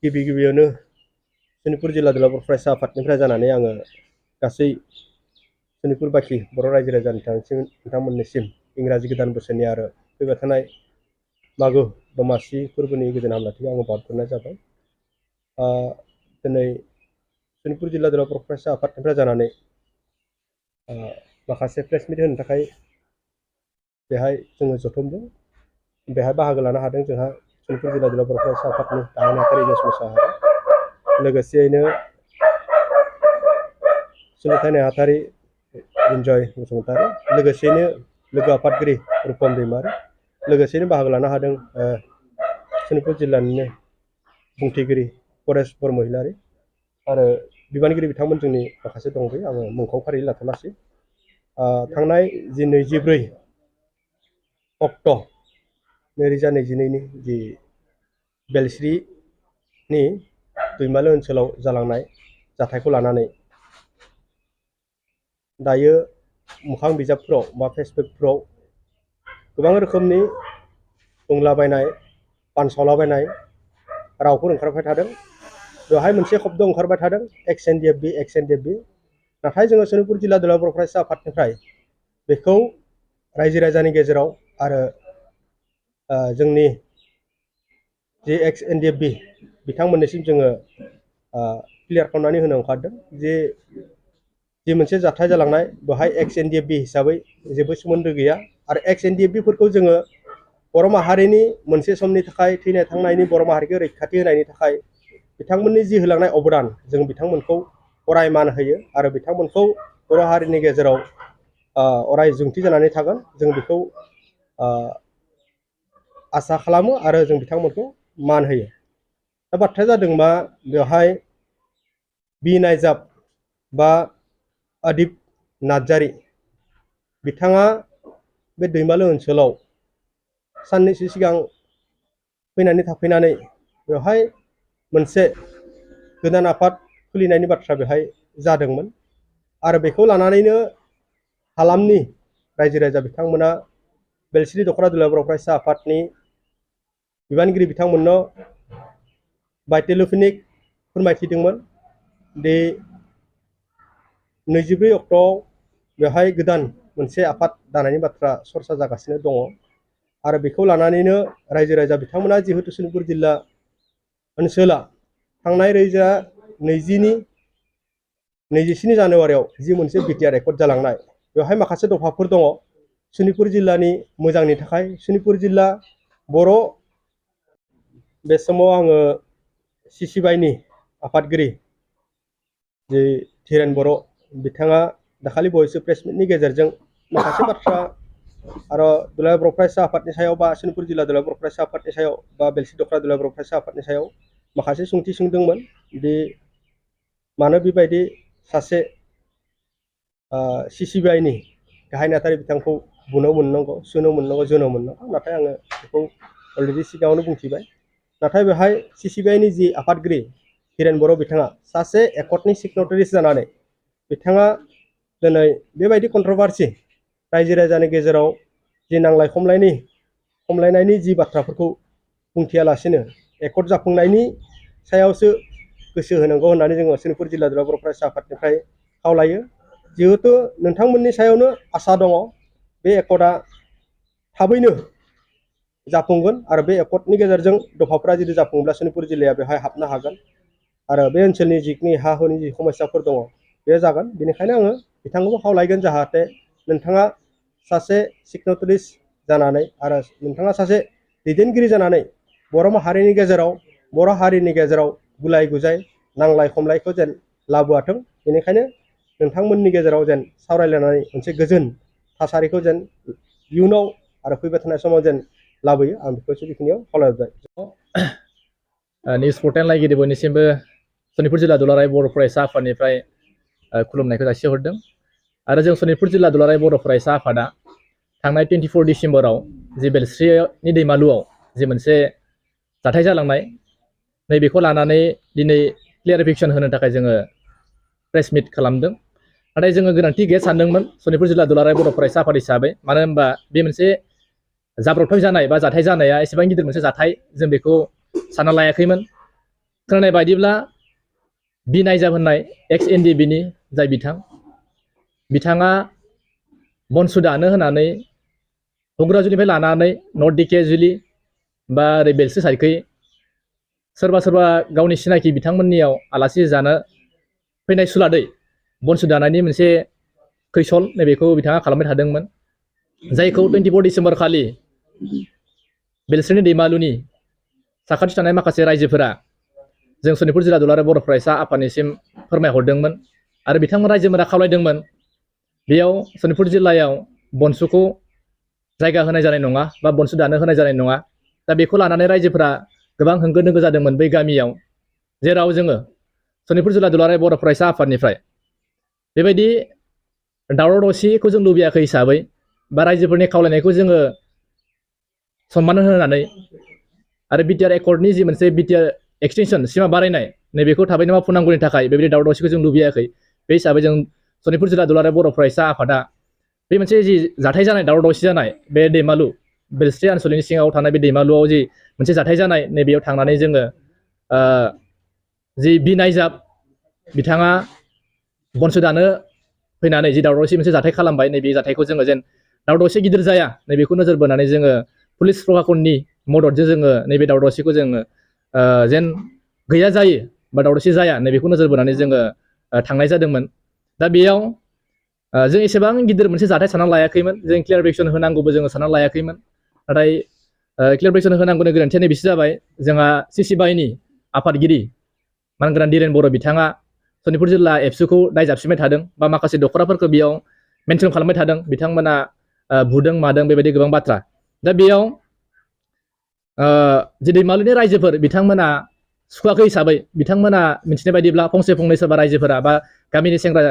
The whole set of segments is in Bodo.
गिबियावनो सनितपुर जिल्ला दुलाराय बर' फरायसा आफादनिफ्राय जानानै आङो गासै सनितपुर बाखि बर' रायजो राजानि नोंथांमोननिसिम इंराजि गोदान बोसोरनि आरो फैबाय थानाय मागो दमासि फोरबोनि गोजोन हामलायथिखौ आङो बावहरनाय जाबाय। दिनै सनितपुर जिल्ला दुलाराय बर' फरायसा आफादनिफ्राय जानानै माखासे प्रेस मिट होनो थाखाय बेहाय जोङो जथुमदों। बेहाय बाहागो लानो हादों जोंहा सनितपुर जिल्ला दुलाराय बर' फरायसा आफादनि गाहाय नेहाथारि इलियास मोसाहारि, लोगोसेयैनो सोलोंथाइ नेहाथारि इन्जय बसुमतारी, लोगोसेयैनो लोगो आफादगिरि रुपम दैमारि, लोगोसेयैनो बाहागो लानो हादों सनितपुर जिल्लानिनो बुंथिगिरि परेश बरमहिलारि आरो बिबानगिरि बिथांमोन जोंनि माखासे दंबायो। आङो मुंखौ फारियै लाथ'लासै। थांनाय जि 24 अक्ट' 2022नि जि बेलस्रिनि दैमालु ओनसोलाव जालांनाय जाथायखौ लानानै दायो मोखां बिजाबफ्राव बा फेसबुकफ्राव गोबां रोखोमनि बुंलाबायनाय, बानसावलाबायनाय रावफोर ओंखारबाय थादों। बेवहाय मोनसे शब्द ओंखारबाय थादों, एक्स एन डि एफ बि। नाथाय जोङो सनितपुर जिल्ला दुलाराय बर' फरायसा आफादनिफ्राय बेखौ रायजो राजानि गेजेराव आरो जोंनि जि एक्स एन डि एफ बि बिथांमोननिसिम जोङो क्लियार खालामनानै होनो ओंखारदों जि मोनसे जाथाय जालांनाय बेवहाय एक्स एन डि एफ बि हिसाबै जेबो सोमोन्दो गैया आरो एक्स एन डि एफ बिफोरखौ जोङो बर' माहारिनि मोनसे समनि थाखाय थैनाय थांनायनि बर' माहारिखौ रैखाथि होनायनि थाखाय बिथांमोननि जि होलांनाय अबदान, जों बिथांमोनखौ अराय मान होयो आरो बिथांमोनखौ बर' हारिनि गेजेराव अराय जोंथि जानानै थागोन, जों बेखौ आसा खालामो आरो जों बिथांमोनखौ मान होयो। दा बाथ्राया जादों मा, बेवहाय बि नायजाब बा आदिब नार्जारि बिथाङा बे दैमालु ओनसोलाव साननैसो सिगां फैनानै थाफैनानै बेवहाय मोनसे गोदान आफाद खुलिनायनि बाथ्रा बेवहाय जादोंमोन आरो बेखौ लानानैनो हालामनि रायजो राजा बिथांमोना बेलस्रि दख'रा दुलाराय बर' फरायसा आफादनि बिबानगिरि बिथांमोननो बाय टेलिफनिक फोरमायथिदोंमोन दि 24 अक्ट'आव बेवहाय गोदान मोनसे आफाद दानायनि बाथ्रा सरसा जागासिनो दङ आरो बेखौ लानानैनो रायजो राजा बिथांमोना जिहेतु सनितपुर जिल्ला ओनसोला थांनाय 27 जानुवारियाव जि मोनसे बिटिआर रेकर्ड जालांनाय, बेवहाय माखासे दफाफोर दङ सनितपुर जिल्लानि मोजांनि थाखाय। सनितपुर जिल्ला बर' बे समाव आङो सिसिबाइनि आफादगिरि जे धीरेन बर' बिथाङा दाखालि बावैसो प्रेस मिटनि गेजेरजों माखासे बाथ्रा आरो दुलाराय बर' फरायसा आफादनि सायाव बा सनितपुर जिल्ला दुलाराय बर' फरायसा आफादनि सायाव बा बेलस्रि दख'रा दुलाराय बर' फरायसा आफादनि सायाव माखासे सोंथि सोंदोंमोन दि मानो बेबायदि सासे सिसिबिआइनि गाहाय नेहाथारि बिथांखौ बुनो मोननांगौ, सुनो मोननांगौ, जोनो मोननांगौ। नाथाय आङो बेखौ अलरेडि सिगाङावनो बुंथिबाय। नाथाय बेवहाय सिसिबिआइनि जि आफादगिरि धीरेन बर' बिथाङा सासे एकर्डनि सिगनेटारिस जानानै बिथाङा दिनै बेबायदि कन्ट्रभार्सि रायजो राजानि गेजेराव जि नांलाय खमलायनायनि जि बाथ्राफोरखौ बुंथियालासिनो एकर्ड जाफुंनायनि सायावसो गोसो होनांगौ होननानै जोङो सनितपुर जिल्ला दुलाराय बर' फरायसा आफादनिफ्राय खावलायो। जिहेतु नोंथांमोननि सायावनो आसा दङ बे एकर्डआ थाबैनो जाफुंगोन आरो बे एकर्डनि गेजेरजों दफाफोरा जुदि जाफुङोब्ला सनितपुर जिल्लाया बेवहाय हाबनो हागोन आरो बे ओनसोलनि जिखिनि हा हुनि जि समस्याफोर दङ बे जागोन। बेनिखायनो आङो बिथांखौबो खावलायगोन जाहाथे नोंथाङा सासे सिगनेटारिस जानानै आरो नोंथाङा सासे दैदेनगिरि जानानै बर' माहारिनि गेजेराव, बर' हारिनि गेजेराव गुलाय गुजाय नांलाय खमलायखौ जेन लाबोआथों। बेनिखायनो नोंथांमोननि गेजेराव जेन सावरायलायनानै मोनसे गोजोन थासारिखौ जेन इयुनाव आरो फैबाय थानाय समाव जेन लाबोयो, आं बेखौसो बेखिनियाव खावलायबाय। निउस पर्टेल नायगिरि बयनिसिमबो सनितपुर जिल्ला दुलाराय बर' फरायसा आफादनिफ्राय खुलुमनायखौ जासिहरदों आरो जों सनितपुर जिल्ला दुलाराय बर' फरायसा आफादा थांनाय 24 डिसेम्बराव जि बेलस्रिनि दैमालुआव जि मोनसे जाथाय जालांनाय, नैबेखौ लानानै दिनै क्लियारिफिकेसन होनो थाखाय जोङो प्रेस मिट खालामदों। नाथाय जोङो गोनांथि गैया सानदोंमोन सनितपुर जिल्ला दुलाराय बर' फरायसा आफाद हिसाबै, मानो होनबा बे मोनसे जाब्रबथाय जानाय बा जाथाय जानाया एसेबां गिदिर मोनसे जाथाय जों बेखौ सानना लायाखैमोन। खोनानाय बायदिब्ला बिनायजाब होननाय एक्स एनडिबिनि जाय बिथाङा बनसु दानो होनानै हुग्राजुलिनिफ्राय लानानै नर्थ दिकेजुलि बा ओरै बेलस्रि साइडखै सोरबा गावनि सिनाखि बिथांमोननियाव आलासि जानो फैनाय सुलादै बनसु दानायनि मोनसे खैसल नैबेखौ बिथाङा खालामबाय थादोंमोन, जायखौ 24 डिसेम्बर खालि बेलस्रिनि दैमालुनि साखाथि थानाय माखासे रायजोफोरा जों सनितपुर जिल्ला दुलाराय बर' फरायसा आफादनिसिम फोरमायहरदोंमोन आरो बिथांमोन रायजोफोरा खावलायदोंमोन बेयाव सनितपुर जिल्लायाव बनसुखौ जायगा होनाय जानाय नङा बा बनसु दानो होनाय जानाय नङा। दा बेखौ लानानै रायजोफोरा गोबां होंगो दोंगो जादोंमोन बै गामियाव, जेराव जोङो सनितपुर जिल्ला दुलाराय बर' फरायसा आफादनिफ्राय बेबायदि दावराव दावसिखौ जों लुबैयाखै हिसाबै बा रायजोफोरनि खावलायनायखौ जोङो सनमान होनानै आरो बिटिआर एकर्डनि जि मोनसे बिटिआर एक्सटेनसन सिमा बारायनाय नैबेखौ थाबैनो मावफुंनांगौनि थाखाय बेबायदि दावराव दावसिखौ जों लुबैयाखै। बे हिसाबै जों सनितपुर जिल्ला दुलाराय बर' फरायसा आफादा बे मोनसे जि जाथाय जानाय दावराव दावसि जानाय बे दैमालु बेलस्रि आनसलिकनि सिङाव थानाय बे दैमालुआव जि मोनसे जाथाय जानाय नैबेयाव थांनानै जोङो जि बिनायजाब बिथाङा बनसु दानो फैनानै जि दावराव दावसि मोनसे जाथाय खालामबाय, नैबे जाथायखौ जोङो जेन दावराव दावसि गिदिर जाया नैबेखौ नोजोर बोनानै जोङो पुलिस प्रशासननि मददजों जोङो नैबे दावराव दावसिखौ जोङो जेन गैया जायो बा दावराव दावसि जाया नैबेखौ नोजोर बोनानै जोङो थांनाय जादोंमोन। दा बेयाव जों एसेबां गिदिर मोनसे जाथाय सानना लायाखैमोन, जों क्लियारिफिकेसन होनांगौबो जोङो सानना लायाखैमोन। नाथाय क्लियारिफिकेसन होनांगौनि गोनांथिया नैबेसो जाबाय, जोंहा सिसि बाहिनि आफादगिरि मानगोनां दिरेन बर' बिथाङा सनितपुर जिल्ला एबसुखौ दाय जाबसिनबाय थादों बा माखासे दख'राफोरखौ बेयाव मेनसन खालामबाय थादों, बिथांमोना बुदों मादों बेबायदि गोबां बाथ्रा। दा बेयाव जि दैमालुनि रायजोफोर बिथांमोना सुखुवाखै हिसाबै बिथांमोना मिथिनाय बायदिब्ला फंसे फंनै सोरबा रायजोफोरा बा गामिनि सेंग्रा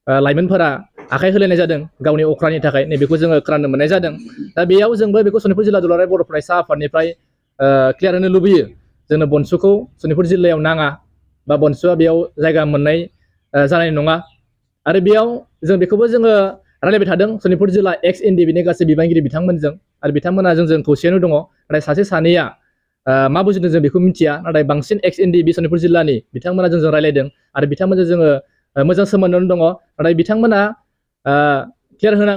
लाइमोनफोरा आखाइ होलायनाय जादों गावनि अख्रानि थाखाय, नैबेखौ जोङो खोनानो मोननाय जादों। दा बेयाव जोंबो बेखौ सनितपुर जिल्ला दुलाराय बर' फरायसा आफादनिफ्राय क्लियार होनो लुबैयो, जोंनो बनसुखौ सनितपुर जिल्लायाव नाङा बा बनसुआ बेयाव जायगा मोननाय जानाय नङा। आरो बेयाव जों बेखौबो जोङो रायलायबाय थादों सनितपुर जिल्ला एक्स एनडिबिनि गासै बिबानगिरि बिथांमोनजों, आरो बिथांमोना जोंजों खौसेयानो दङ। नाथाय सासे सानैया मा बुजिदों जों बेखौ मिथिया, नाथाय बांसिन एक्स एनडिबि सनितपुर जिल्लानि बिथांमोना जोंजों रायलायदों आरो बिथांमोनजों जोङो मोजां सोमोन्दोआवनो दङ। नाथाय बिथांमोना क्लियार होना